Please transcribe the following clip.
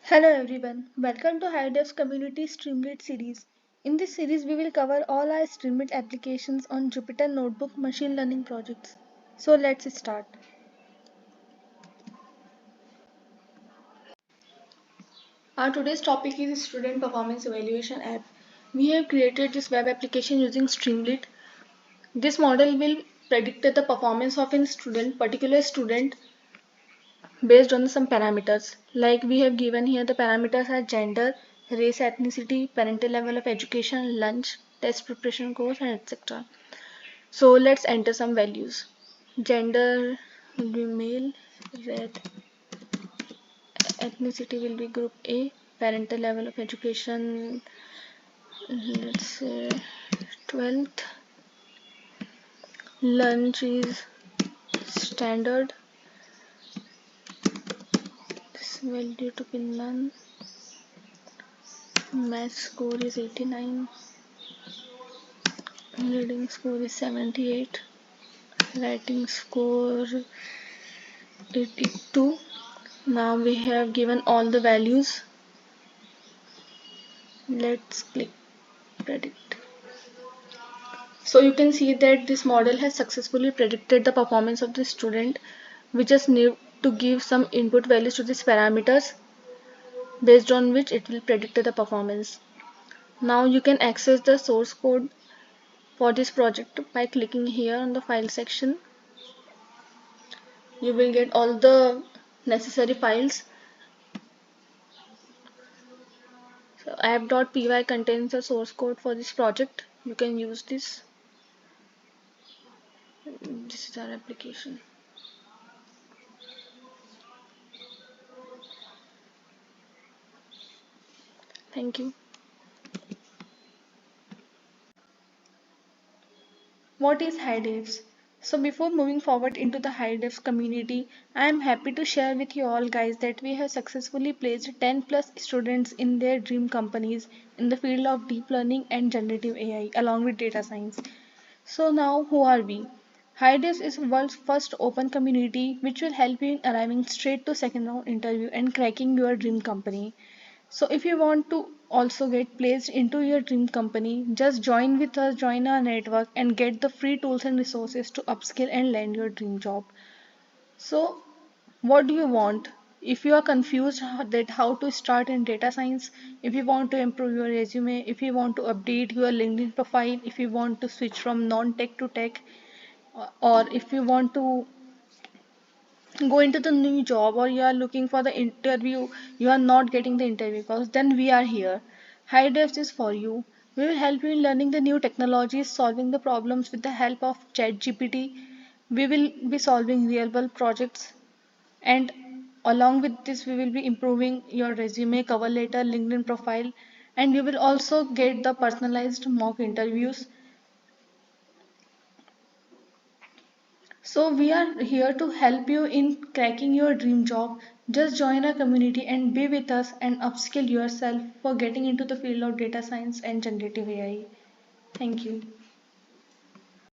Hello everyone, welcome to HiDevs Community Streamlit series. In this series, we will cover all our Streamlit applications on Jupyter Notebook machine learning projects. So let's start. Our today's topic is Student Performance Evaluation app. We have created this web application using Streamlit. This model will predict the performance of a particular student based on some parameters. Like we have given here, the parameters are gender, race, ethnicity, parental level of education, lunch, test preparation course, and etc. So let's enter some values. Gender will be male, ethnicity will be group A, parental level of education, let's say 12th, lunch is standard, this value to be none, math score is 89, reading score is 78, writing score 82. Now we have given all the values. Let's click predict. So you can see that this model has successfully predicted the performance of the student. We just need to give some input values to these parameters based on which it will predict the performance. Now you can access the source code for this project by clicking here on the file section. You will get all the necessary files. So app.py contains the source code for this project. You can use this. This is our application. Thank you. What is HiDevs? So before moving forward into the HiDevs community, I am happy to share with you all guys that we have successfully placed 10 plus students in their dream companies in the field of deep learning and generative AI along with data science. So now who are we? HiDevs is world's first open community which will help you in arriving straight to second round interview and cracking your dream company. So if you want to also get placed into your dream company, just join with us, join our network and get the free tools and resources to upskill and land your dream job. So what do you want? If you are confused that how to start in data science, if you want to improve your resume, if you want to update your LinkedIn profile, if you want to switch from non-tech to tech, or if you want to go into the new job or you are looking for the interview, you are not getting the interview calls, then we are here. HiDevs is for you. We will help you in learning the new technologies, solving the problems with the help of ChatGPT. We will be solving real world projects, and along with this we will be improving your resume, cover letter, LinkedIn profile, and you will also get the personalized mock interviews. So we are here to help you in cracking your dream job. Just join our community and be with us and upskill yourself for getting into the field of data science and generative AI. Thank you.